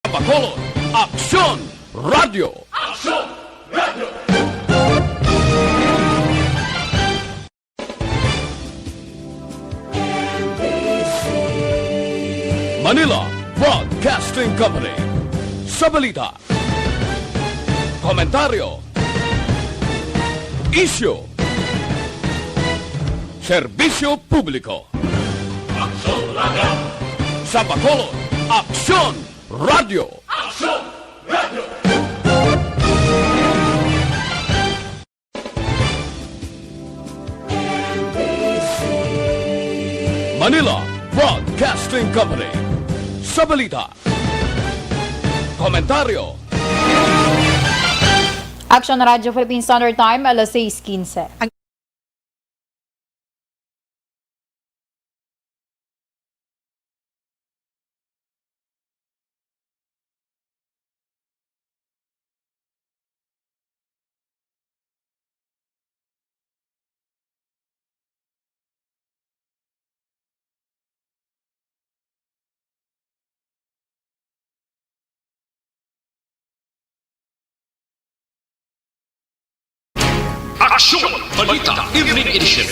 Bacolod, Aksyon Radio! Aksyon Radio! Manila Broadcasting Company. Sa balita, komentaryo, isyu, serbisyo publiko. Aksyon Radio! Sa Bacolod, Aksyon Radio! Aksyon Radio! Manila Broadcasting Company. Sa balita, komentaryo, Action Radio Philippine Standard Time, alas 6:15. Aksyon! Balita Evening Edition.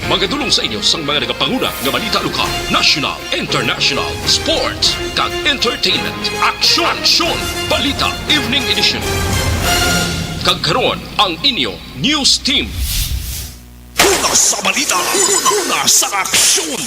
Magadulong sa inyo sang mga nagapanguna nga balita lokal, national, international, sports, kag entertainment. Aksyon! Balita Evening Edition. Kag karon ang inyo news team. Una sa balita, una sa aksyon.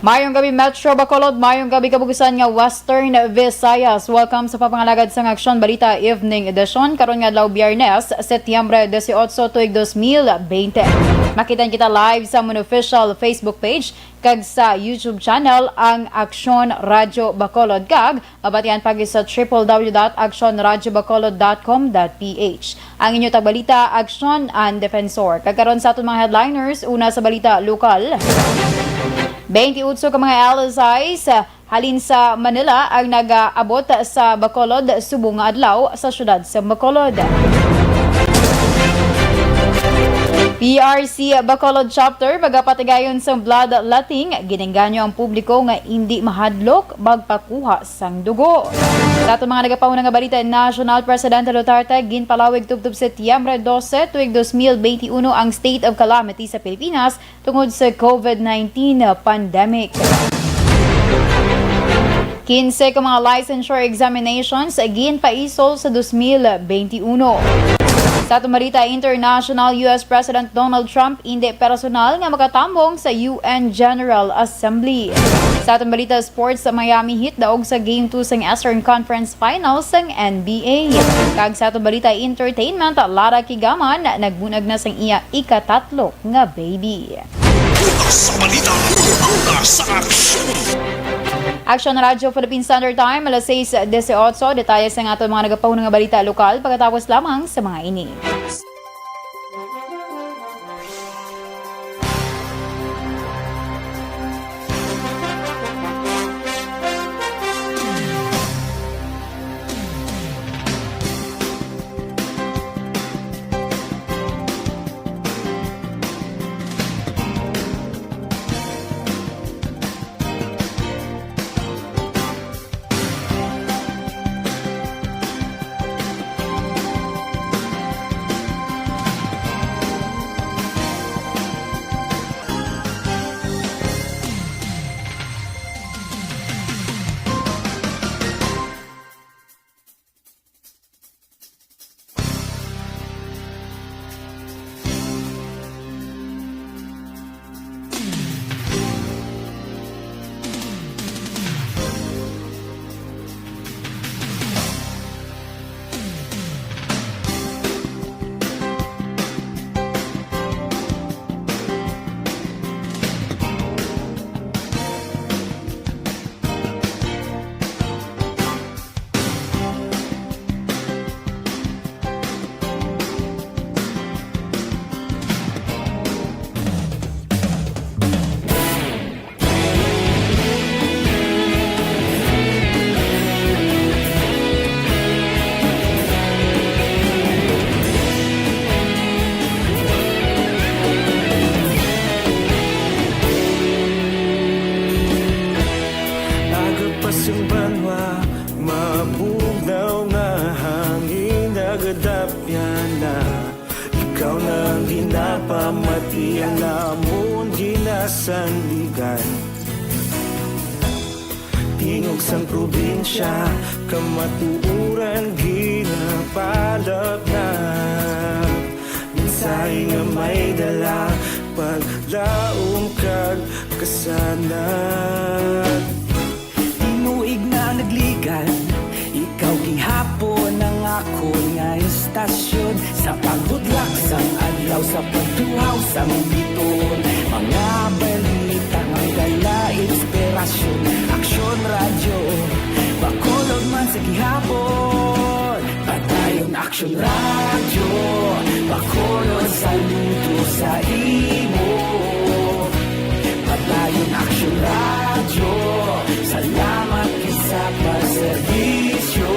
Mayong gabi Metro Bacolod, mayong gabi kabugusan nga Western Visayas. Welcome sa papangalagad sang Aksyon Balita Evening Edition. Karon nga adlaw Biyernes, Setyembre 18, tuig 2020. Makitan kita live sa mon official Facebook page kag sa YouTube channel ang Aksyon Radio Bacolod kag mabatian pagi sa www.aksyonradiobacolod.com.ph. Ang inyo tagbalita Aksyon and Defensor. Kagkaron sa aton mga headliners, una sa balita lokal. 28 ka mga LSIs halin sa Manila ang nag-aabot sa Bacolod, subong nga adlaw sa syudad sa Bacolod. PRC Bacolod Chapter magapatigayon sa bloodletting, ginengganyo ang publiko nga hindi mahadlok magpakuha sang dugo. Sa atong mga nagapauna nga balita, National Presidente Duterte ginpalawig tubtob Setyembre 12 tuig 2021 ang state of calamity sa Pilipinas tungod sa COVID-19 pandemic. 15 ka mga licensure examinations ginpaisol sa 2021. Sa atong balita, International US President Donald Trump hindi personal nga makatambong sa UN General Assembly. Sa atong balita, sports sa Miami Heat daog sa Game 2 sang Eastern Conference Finals sang NBA. Kag sa atong balita, entertainment, Lara Kigaman nagbunag na sang iya ikatatlo nga baby. Una sa balita, una sa aksyon. Action Radio Philippine Standard Time, alas 6:18. Detalye sa aton mga nagapauna nga balita lokal pagkatapos lamang sa mga ini. Isang banwa, mabugnaw na hangin nagadapyan na. Ikaw nang ginapamati ang namon ginasandigan. Tingog sang probinsya, kamatuuran ginapalap na. Minsay nga may dala, paglaom kag kasanat. Tinuig na nagligan, ikaw gihapon ang ako nga istasyon. Sa paghudlak sang adlaw, sa pagtuhaw sang biton. Mga balita nga dala inspirasyon. Aksyon radyo, bakolod man sa gihapon. Padayon aksyon radyo, bakolod sa luto sa imo. Padayon aksyon radyo, salamat sa pagserbisyo.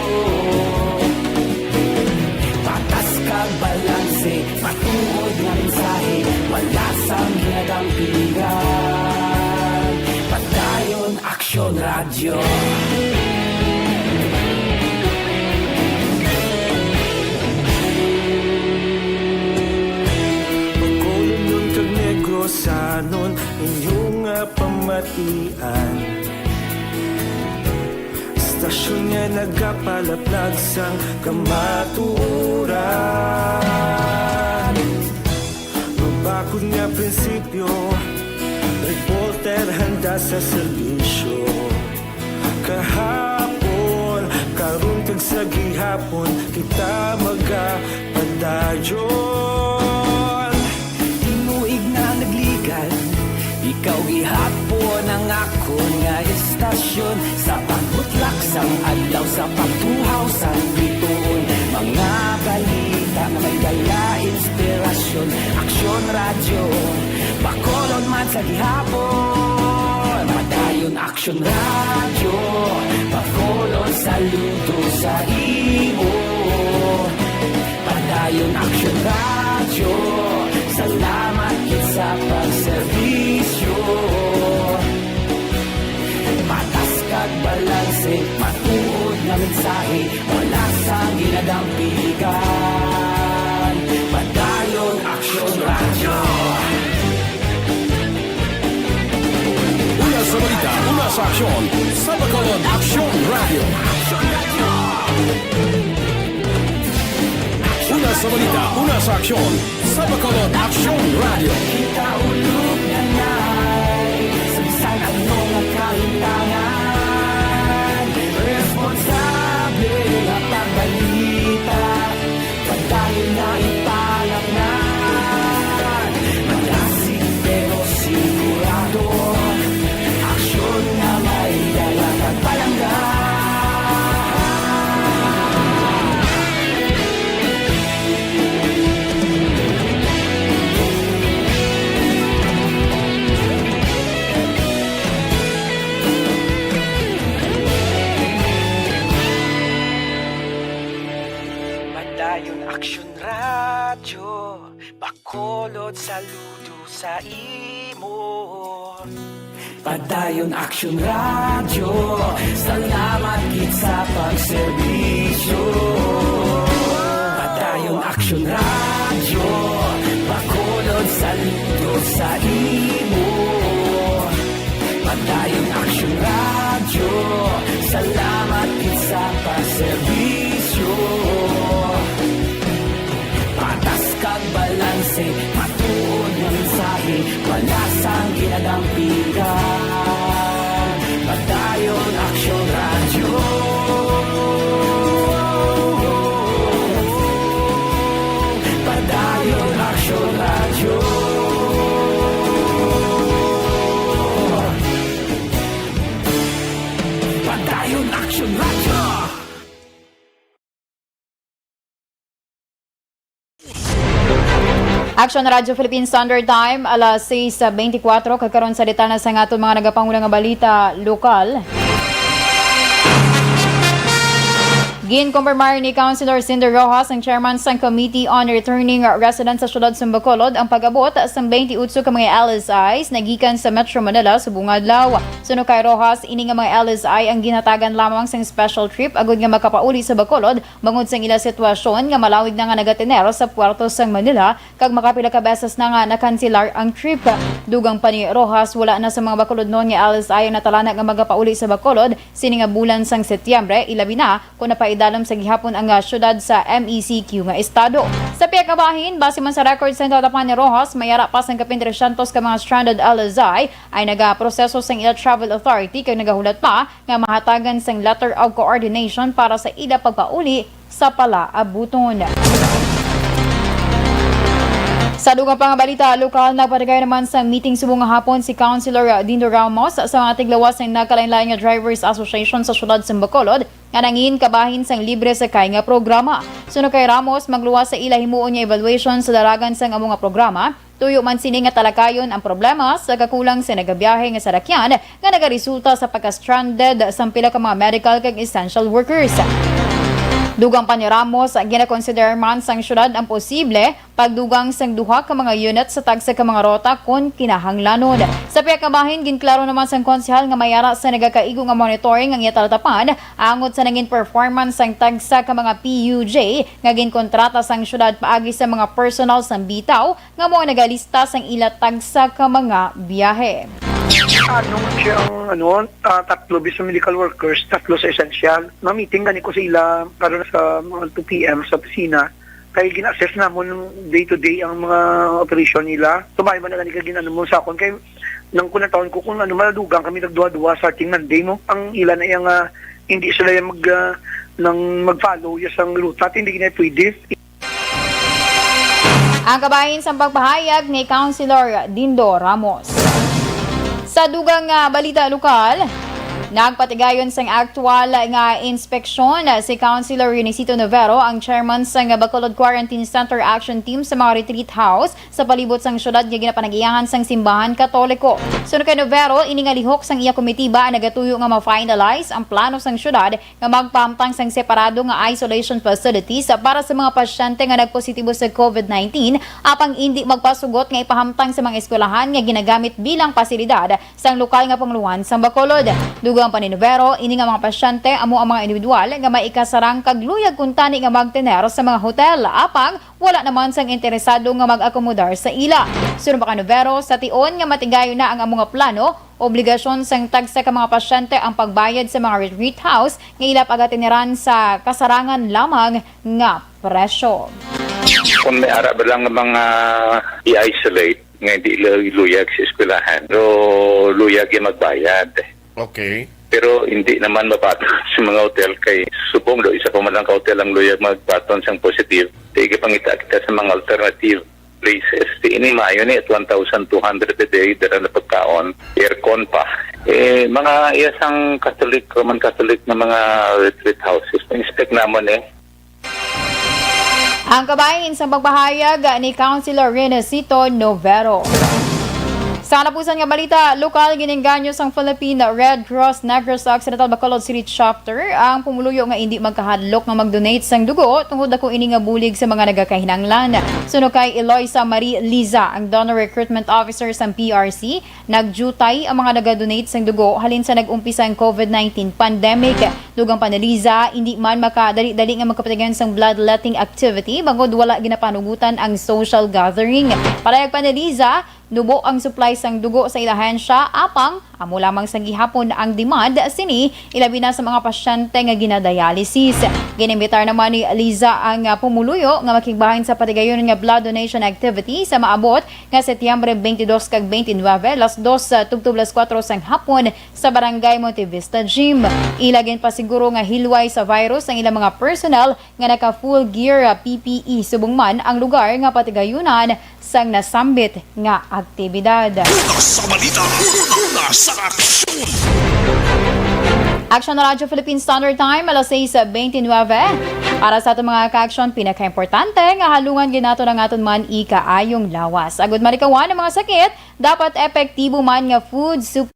Patas kag balanse, matuod nga mensahe, wala sang ginadampigan. Padayon aksyon radyo. Pagkulong nun kag negosanon, inyong nga pamatian. Stasyon nga nagapalaplag sang kamatuuran. Mabakod nga prinsipyo, reporter handa sa serbisyo. Kahapon, karon kag sa gihapon, kita magapadayon. Tinuig na nagligan, ikaw gihapon ang ako nga istasyon. Sa pagbutlak sang adlaw, sa pagtuhaw sang biton. Mga balita na may dala inspirasyon. Aksyon radyo, bakolon man sa gihapon. Padayon aksyon radyo, bakolon saludo sa imo. Padayon aksyon radyo, salamat kit sa pagserbisyo. Patas kag balanse, matuod na mensahe, wala sang ginadampigan. Padayon aksyon radyo. Una sa balita, una sa aksyon, sa Bacolod Aksyon Radio. Una sa balita, una sa aksyon, sa Bacolod Aksyon Radio. Kita ulog na na'y sabisan ano nga kahintangan. Responsable na pagbalita, pagdayon na ipalaknan. Malasig pero sigurado, aksyon na may dalang pagpalanggan. Padayon aksyon radyo, bakolod saludo sa imo. Padayon aksyon radyo, salamat kit sa pagserbisyo. Padayon aksyon radyo, bakolod saludo sa imo. Padayon aksyon radyo, salamat kit sa pagserbisyo. Patas kag balanse, matuod nga mensahe, wala sang ginadampigan. Padayon aksyon radyo. Padayon aksyon radyo. Padayon aksyon radyo. Action Radio Philippine Standard Time, alas 6:24, kagkaroon sa detalye sa nga mga nagapangulang nga balita lokal. Ginkumpirmar ni Councilor Cinder Rojas, ang chairman sa Committee on Returning Residents sa Syudad sa Bacolod, ang pag-abot sa 28 ka mga LSIs na gikan sa Metro Manila sa bungadlaw. Suno kay Rojas, ini nga mga LSI ang ginatagan lamang sa special trip agud nga makapauli sa Bacolod bangod sa ila sitwasyon nga malawig na nga nagatinero sa Puerto Sang Manila kag makapila ka beses na nga nakansilar ang trip. Dugang pa ni Rojas, wala na sa mga Bacolod noon nga LSI ang natalana nga magapauli sa Bacolod sini nga bulan sang Setyembre, ilabi na kung napaidalam sa gihapon ang syudad sa MECQ nga estado. Sa piyakabahin, base man sa record sa tatapan ni Rojas, mayara pa sang kapin 300 ka mga stranded LSI ay nagaproseso sang ila travel authority kag nagahulat pa nga mahatagan sang letter of coordination para sa ila pagpauli sa palaabuton. Sa dugang pang balita, lokal nagpatigay naman sa meeting subong hapon si Councilor Dindo Ramos sa mga tiglawas ng nagkalain-lain nga Drivers Association sa syudad sa Bacolod nga nangin kabahin sang libre sakay nga programa. Suno kay Ramos, magluwas sa ila himuon nga evaluation sa daragan sang amo nga programa. Tuyo man sini nga talakayon ang problema sa kakulang sa nagabiyahe nga sarakyan nga nagaresulta sa pagka-stranded sa pila ka mga medical kag essential workers. Dugang pa ni Ramos, ginakonsider man sang syudad ang posible pagdugang sang duha ka mga unit sa tagsa ka mga rota kung kinahanglanon. Sa piyakabahin, ginklaro naman sang konsehal nga mayara sa nagakaigo nga monitoring ang italatapan angod sa nangin performance sang tagsa ka mga PUJ nga ginkontrata sang syudad paagi sa mga personal sang bitaw nga mo nagalista sang ila tagsa ka mga biyahe. Anong siyang tatlo bisa medical workers, tatlo sa essential. Ma-meeting gani ko sila karon sa mga 2 PM sa opisina. Kaya gina-assess na mo day-to-day ang mga operation nila. Tumay ba na gani ka mo sa akon. Kaya nang kuna taon ko kung maladugang kami nagduwa-duwa sa ating Monday mo. Ang ilan na yung hindi sila yung mag-follow yung sang ruta at hindi gina pwede. Ang kabahin sa pagpahayag ni Councilor Dindo Ramos. Sa dugang balita lokal, nagpatigayon sang aktual nga inspeksyon si Councilor Euniceto Novero, ang chairman sang Bacolod Quarantine Center Action Team sa mga retreat house sa palibot sang syudad nga ginapanag-iyangan sang simbahan Katoliko. Suno kay Novero, iningalihok sang iya komitiba nagatuyo nga ma-finalize ang plano sang syudad nga magpamtang sang separado nga isolation facilities para sa mga pasyente nga nagpositibo sa COVID-19 apang hindi magpasugot nga ipahamtang sa mga eskwelahan nga ginagamit bilang pasilidad sang lokal nga pangluhan sang Bacolod. Dugang pa ni Novero, ini nga mga pasyente amo ang mga individual nga maikasarang kagluyag kuntani nga magtener sa mga hotel apang wala naman sang interesado nga mag-akomodar sa ila. Suno pa ka Novero, sa tion nga matigayo na ang amo nga plano, obligasyon sang tagsa ka mga pasyente ang pagbayad sa mga retreat house nga ila pagatiniran sa kasarangan lamang nga presyo. Kung may arab lang mga i-isolate nga hindi luyag sa eskwelahan, so luyag yung magbayad. Okay. Pero hindi naman mapaton sa mga hotel kay subong do isa pa man lang ka hotel ang luyag magpaton sang positive. Tige pangita kita sa mga alternative places. Ini maayo ni at 1,200 a day dara na pagkaon, aircon pa. Mga iyasang Catholic, Roman Catholic na mga retreat houses. Inspect namon Ang kabahin sa pagbahayag ni Councilor Euniceto Novero. Sa napusan nga balita, lokal ginengganyo sang Philippine Red Cross Negros Occidental Bacolod City Chapter ang pumuluyo nga hindi magkahadlok nga mag-donate sang dugo tungod ako ini nga bulig sa mga nagakahinanglan. Suno kay Eloisa Marie Liza, ang Donor Recruitment Officer sa PRC, nagjutay ang mga nagadonate sang dugo halin sa nag-umpisa ang COVID-19 pandemic. Dugang pa ni Liza, hindi man makadali-dali nga magkapatigan sang bloodletting activity bangod wala ginapanugutan ang social gathering. Parayag pa ni Liza, nubo ang supply sang dugo sa ilahensya apang amo lamang sang gihapon ang demand sini ilabi na sa mga pasyente nga ginadialysis. Ginimbitar naman ni Liza ang pumuluyo nga makigbahin sa patigayon nga blood donation activity sa maabot nga Setyembre 22 kag 29 las 2 tugtub las 4 sang hapon sa Barangay Monte Vista Gym. Ilagin pa siguro nga hilway sa virus ang ilang mga personnel nga naka full gear PPE subong man ang lugar nga patigayunan sang nasambit nga aktibidad. Una sa balita, una sa aksyon. Action na Radyo Philippine Standard Time, alas 6:29. Para sa itong mga ka-action, pinaka-importante nga halungan ginato ng aton man ikaayong lawas. Agud marikawan ang mga sakit, dapat epektibo man nga food supply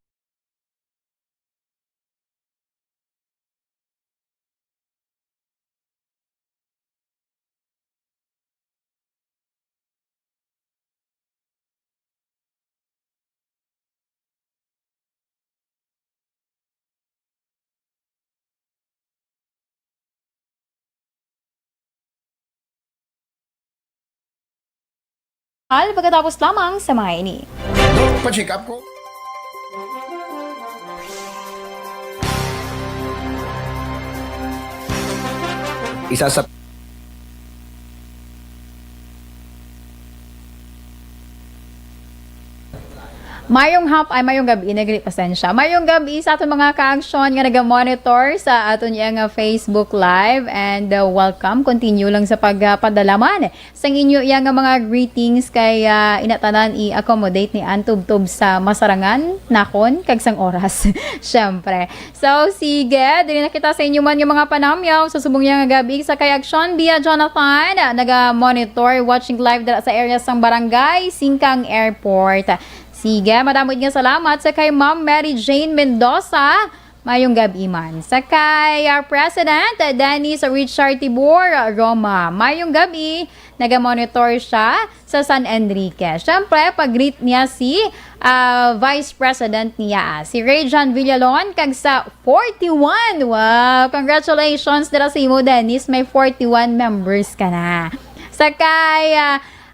pagkatapos lamang sa mga ini. Dok, pa-check up ko. Isa sa Mayong gabi, nagli pasensya. Mayong gabi sa aton mga ka-aksyon nga naga-monitor sa aton nga Facebook Live and welcome. Continue lang sa pagpadalaman sa inyo nga mga greetings kay inatanan i-accommodate ni Antub-tub sa masarangan nakon kag sang oras. Syempre. So sige, dili na kita sa inyo man nga mga panamyaw sa subong nga gabi sa kay Aksyon via Jonathan naga-monitor watching live dala sa area sang barangay Singkang Airport. Sige, madamod nga salamat sa kay Ma'am Mary Jane Mendoza. Mayong gabi man. Sa kay President Dennis Richard Tibor Roma. Mayong gabi. Naga-monitor siya sa San Enrique. Siyempre, pag-greet niya si Vice President niya, si Rayjan Villalon, kag sa 41. Wow! Congratulations dira sa imo, Dennis. May 41 members ka na. Sa kay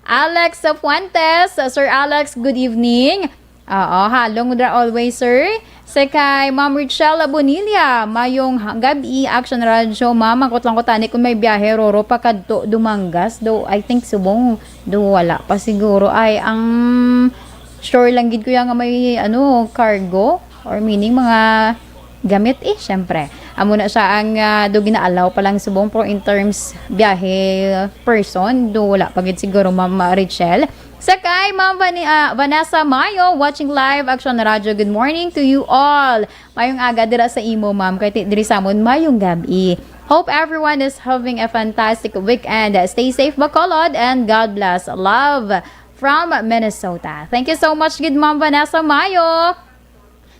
Alex Fuentes, Sir Alex, good evening. Halong dra always, sir. Sa kay Ma'am Richelle Bonilla, mayong gabi, Action Radio, ma'am, angkot lang ko tani kung may biyahe, roro, pakadto, Dumangas, do, I think subong, do, wala pa siguro, ay, ang sure lang gid ko yung may, cargo, or meaning, mga gamit syempre. Amo na siya ang do ginaalaw pa lang subong pro in terms biyahe person do wala pagid siguro Ma'am Richelle. Sakay Ma'am Vanessa Mayo watching live Action Radio. Good morning to you all. Mayong aga dira sa imo ma'am kay diri samon mayong gabi. Hope everyone is having a fantastic weekend. Stay safe Bacolod and God bless. Love from Minnesota. Thank you so much good Ma'am Vanessa Mayo.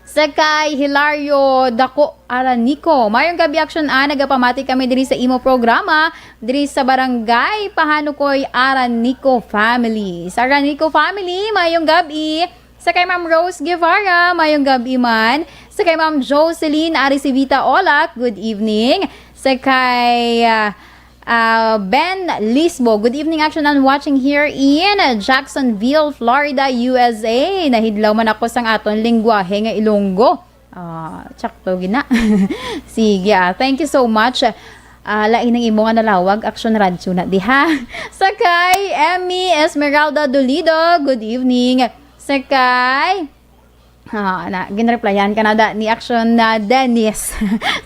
Sa kay Hilario Dako Aranico. Mayong gabi Action nagapamati kami diri sa imo programa diri sa barangay Pahanukoy Aranico family. Sa Aranico family, mayong gabi. Sa kay Ma'am Rose Guevara, mayong gabi man. Sa kay Ma'am Jocelyn Arisivita Olak, good evening. Sa kay Ben Lisbo, good evening Action and watching here in Jacksonville, Florida, USA. Nahidlaw man ako sang aton lingwahe nga Ilonggo. Tsakto gina. Sige, thank you so much. Lain ng imo nga nalawag Action Radio na diha. Sa kay Emmy Esmeralda Dolido, good evening. Sa kay ginreplyan ka na ni Action na Dennis.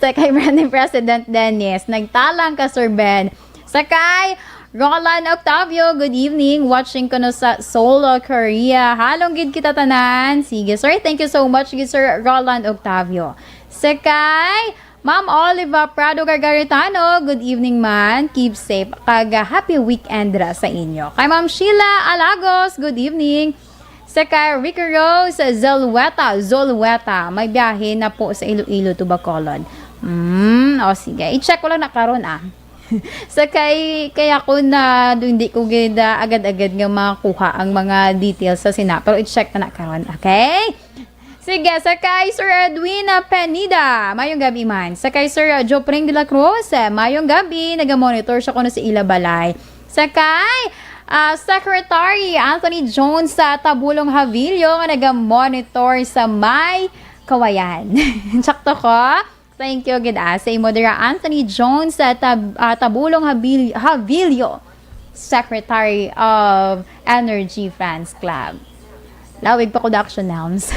Sa kay President Dennis. Nagtalang ka, Sir Ben. Sa kay Roland Octavio, good evening. Watching ko no sa Seoul, Korea. Halong gid kita tanan. Sige, sir. Thank you so much, Sir Roland Octavio. Sa kay Ma'am Oliva Prado Gargaritano, good evening man. Keep safe. Kag happy weekend ra sa inyo. Kay Ma'am Sheila Alagos, good evening. Sa kay Ricky Rose Zolweta, may biyahe na po sa Iloilo to Bacolod. Sige. I-check ko lang na karon Sa kaya ko na hindi ko agad-agad nga makuha ang mga details sa sina. Pero i-check na karon. Okay? Sige, sa kay Sir Edwin Penida, mayong gabi man. Sa kay Sir Jopring de la Cruz, mayong gabi, naga-monitor siya kuno sa Ilabalay. Sa kay Secretary Anthony Jones sa Tabulong Havilyo nga naga-monitor sa May Kawayan. Sakto ko? Thank you, good sa imo dira Anthony Jones sa Tabulong Havilyo, Secretary of Energy Fans Club. Lawig pa ko da action nouns.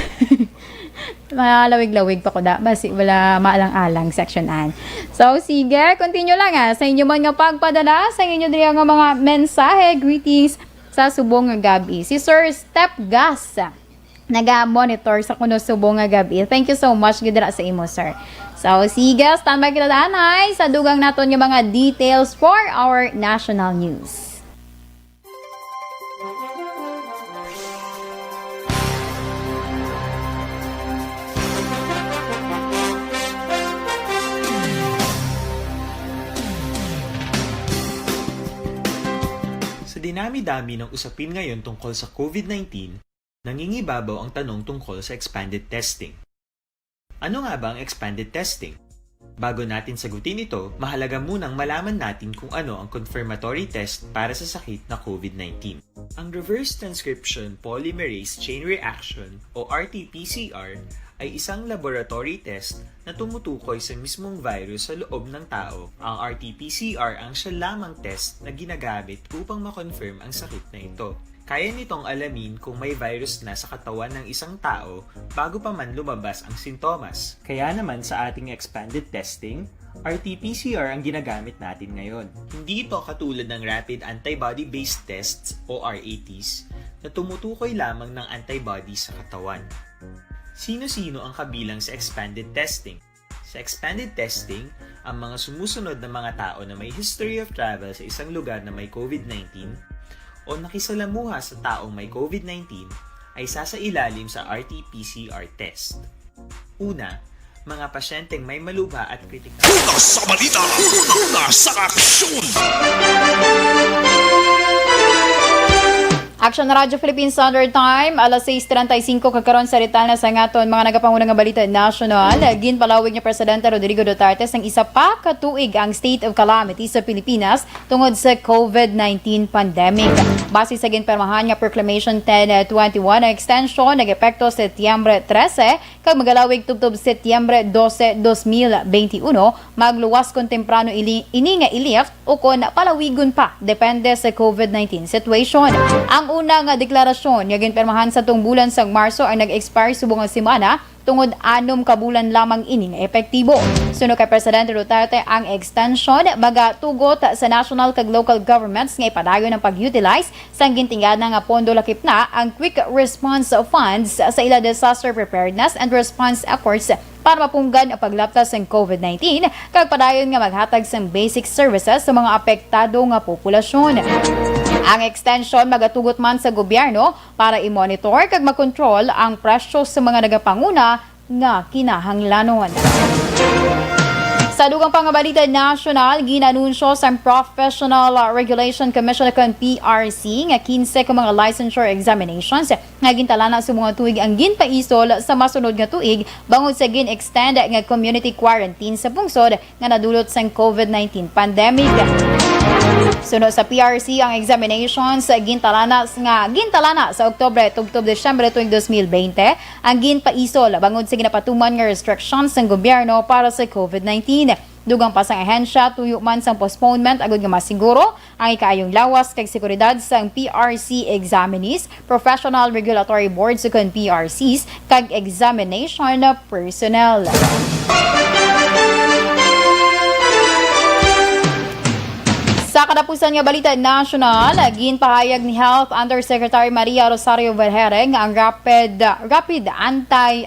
Malawig-lawig pa ko da. Basi wala maalang-alang section an. So, sige. Continue lang sa inyo man nga pagpadala. Sa inyo diri nga mga mensahe, greetings sa subong nga gabi. Si Sir Step Gas naga-monitor sa kuno subong nga gabi. Thank you so much gidra sa imo, sir. So, sige. Standby kita danay sa dugang naton nga mga details for our national news. Dinami-dami ng usapin ngayon tungkol sa COVID-19, nangingibabaw ang tanong tungkol sa expanded testing. Ano nga ba ang expanded testing? Bago natin sagutin ito, mahalaga munang malaman natin kung ano ang confirmatory test para sa sakit na COVID-19. Ang reverse transcription polymerase chain reaction o RT-PCR ay isang laboratory test na tumutukoy sa mismong virus sa loob ng tao. Ang RT-PCR ang siya lamang test na ginagamit upang makonfirm ang sakit na ito. Kaya nitong alamin kung may virus na sa katawan ng isang tao bago pa man lumabas ang sintomas. Kaya naman sa ating expanded testing, RT-PCR ang ginagamit natin ngayon. Hindi ito katulad ng Rapid Antibody-Based Tests o RATs na tumutukoy lamang ng antibodies sa katawan. Sino-sino ang kabilang sa expanded testing? Sa expanded testing, ang mga sumusunod na mga tao na may history of travel sa isang lugar na may COVID-19 o nakisalamuha sa taong may COVID-19 ay sasailalim sa RT-PCR test. Una, mga pasyenteng may malubha at kritikal. Una sa balita, una sa aksyon! Action na Radyo Philippine Standard Time, alas 6:35 kakaroon sa rital na sa ngaton mga nagapangunang nga balita national. Ginpalawig ni Presidente Rodrigo Duterte sang isa pa katuig ang state of calamity sa Pilipinas tungod sa COVID-19 pandemic. Base sa ginpermahan nga Proclamation 1021 ang extension nag-epekto Setyembre 13 kag magalawig tubtob Setyembre 12, 2021 magluwas kon temprano ini nga ilift o kon palawigon pa depende sa COVID-19 situation. Ang unang deklarasyon nga ginpermahan sa tung bulan sa Marso ay nag-expire subong nga semana tungod 6 ka bulan lamang ini nga epektibo. Suno kay Presidente Duterte ang extension magatugot sa national kag local governments nga ipadayon ng pag-utilize sang gintingana nga pondo lakip na ang quick response funds sa ila disaster preparedness and response efforts para mapunggan ang paglaptas ng COVID-19 kag padayon nga maghatag sang basic services sa mga apektado nga populasyon. Ang extension magatugot man sa gobyerno para i-monitor kag makontrol ang presyo sa mga nagapanguna nga kinahanglanon. Sa dugang pangabalita national, ginanunsyo sa Professional Regulation Commission ng PRC nga 15 ka mga licensure examinations nga gintalana sa mga tuig ang ginpaisol sa masunod nga tuig bangod sa gin-extend nga community quarantine sa pungsod nga nadulot sa COVID-19 pandemic. Sunod sa PRC ang examinations gintalana sa Oktubre tugtob Desyembre tuig 2020 ang ginpaisol bangod sa ginapatuman nga restrictions ng gobyerno para sa COVID-19. Dugang pa sang ahensya, tuyo man sang postponement agad nga masiguro ang ikaayong lawas kag seguridad sang PRC examinees, Professional Regulatory Boards ug PRCs kag examination personnel. Sa kadapusan nga balita national, ginpahayag ni Health Undersecretary Maria Rosario Vergere nga ang rapid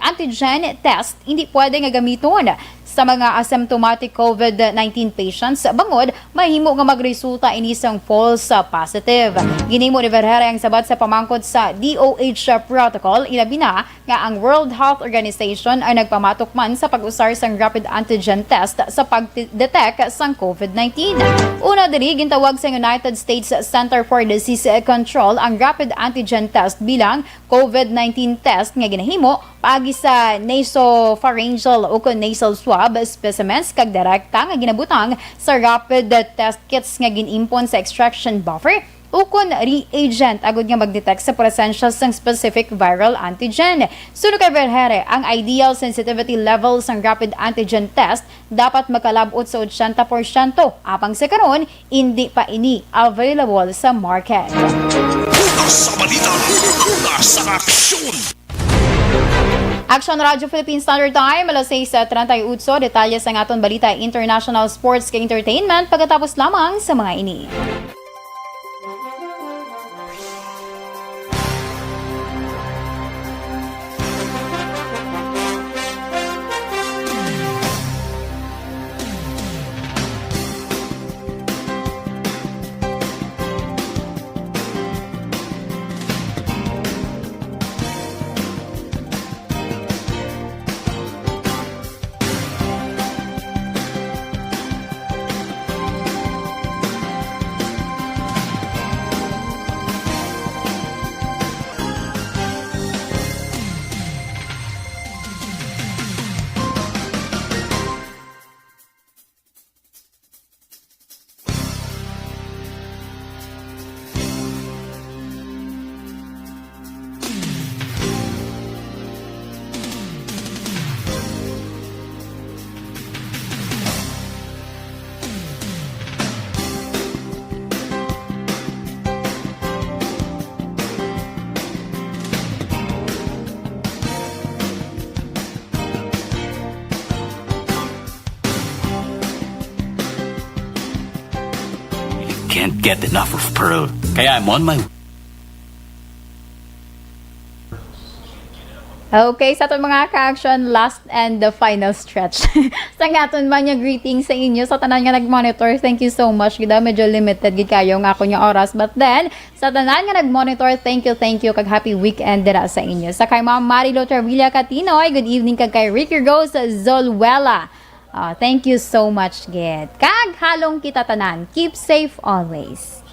antigen test hindi pwede nga gamiton sa mga asymptomatic COVID-19 patients bangod mahimo nga magresulta ini sang false positive. Ginimo ni Vergere ang sabat sa pamangkot sa DOH protocol ilabi na nga ang World Health Organization ay nagpamatok man sa pag-usar sang rapid antigen test sa pag-detect sang COVID-19. Una diri gintawag sa United States Center for Disease Control ang rapid antigen test bilang COVID-19 test nga ginahimo paagi sa nasopharyngeal o nasal swab specimens kag direkta nga ginabutang sa rapid test kits nga ginimpon sa extraction buffer ukon reagent agud nga mag-detect sa presensya sang specific viral antigen. Suno kay Vergere, ang ideal sensitivity level sang rapid antigen test dapat makalabot sa 80%. Apang sa karon, hindi pa ini available sa market. Una sa balita, una sa aksyon! Action Radyo Philippine Standard Time, alas 6:38. Detalye sa aton balita international sports kay entertainment pagkatapos lamang sa mga ini. can't get enough of Pearl. Kaya I'm on my Okay, sa itong mga ka-action, last and the final stretch. Sa ngaton man yung greetings sa inyo. Sa tanan nga nag-monitor, thank you so much. Gida, medyo limited gid kayo nga ako yung oras. But then, sa tanan nga nag-monitor, thank you. Kag happy weekend dira sa inyo. Sa kay Ma'am Marilo Tervilla Catinoy, good evening kag kay Ricky Rose Zolwela. Thank you so much, gid. Kag halong kita tanan. Keep safe always.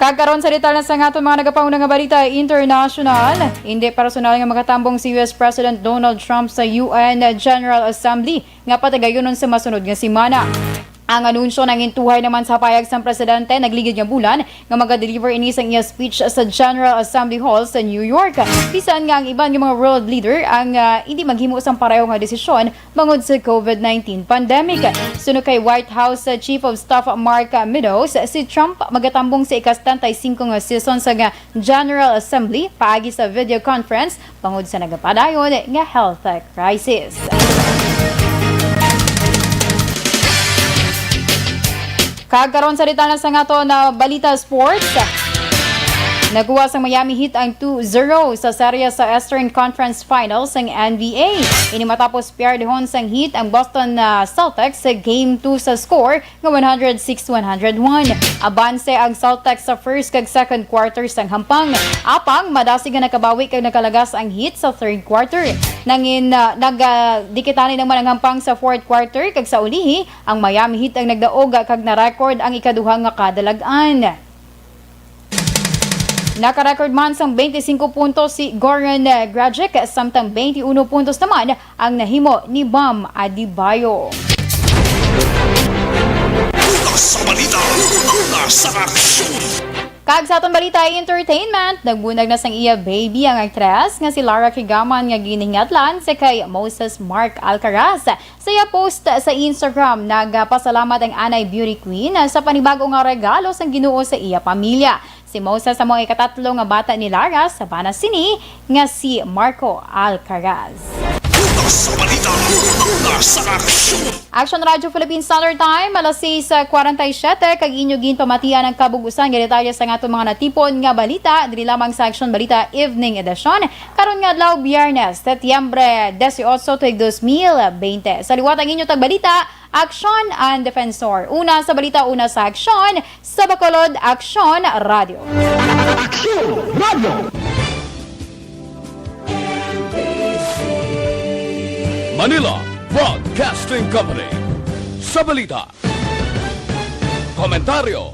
Kagkaroon sa detalye sa nga mga nagapauna nga balita international, hindi personal nga makatambong si US President Donald Trump sa UN General Assembly nga patagayonon sa masunod nga semana. Ang anunsyo ng intuhay naman sa payag sa presidente nagligid nga bulan nga maga-deliver ini sa iya speech sa General Assembly Hall sa New York. Bisan nga ang iban nga mga world leader ang hindi maghimo sang pareho nga desisyon bangod sa COVID-19 pandemic. Suno kay White House Chief of Staff Mark Meadows, si Trump magatambong sa ika-75 nga season sa General Assembly paagi sa video conference bangod sa nagapadayon nga health crisis. Kagkaroon sa detalye sa nga to na balita sports. Naguwa sa Miami Heat ang 2-0 sa serye sa Eastern Conference Finals ng NBA. Ini matapos pierdehon sang Heat ang Boston Celtics sa Game 2 sa score ng 106-101. Abanse ang Celtics sa first kag second quarter sang hampang. Apang madasig nga nakabawi kag nakalagas ang Heat sa third quarter. Nangin nagdikitani naman ang hampang sa fourth quarter kag sa ulihi ang Miami Heat ang nagdaog kag na-record ang ikaduhang nga kadalagan. Naka-record man sang 25 puntos si Goran Dragic, samtang 21 puntos naman ang nahimo ni Bam Adebayo. Una sa balita, una sa aksyon. Kag sa atong balita entertainment, nagbunag na sang iya baby ang aktres nga si Lara Kigaman nga giningatlan sa kay Moses Mark Alcaraz. Sa iya post sa Instagram, nagpasalamat ang Anay Beauty Queen sa panibagong nga regalo sang Ginoo sa iya pamilya. Si Moses sa mga ikatatlo nga bata ni Lara sa banas sini nga si Marco Alcaraz. Una sa balita, una sa aksyon. Action Radio Philippine Standard Time, alas 6:47, kag inyo ginpamatian ang kabugusan nga detalye sa nga mga natipon nga balita, dili lamang sa Action Balita Evening Edition, karon nga adlaw Biyernes, Setyembre 18, 2020. Sa liwat ang inyo tagbalita, Action and Defensor. Una sa balita, una sa aksyon, sa Bacolod, Action Radio. Aksyon Radio. Manila Broadcasting Company. Sa balita. Komentaryo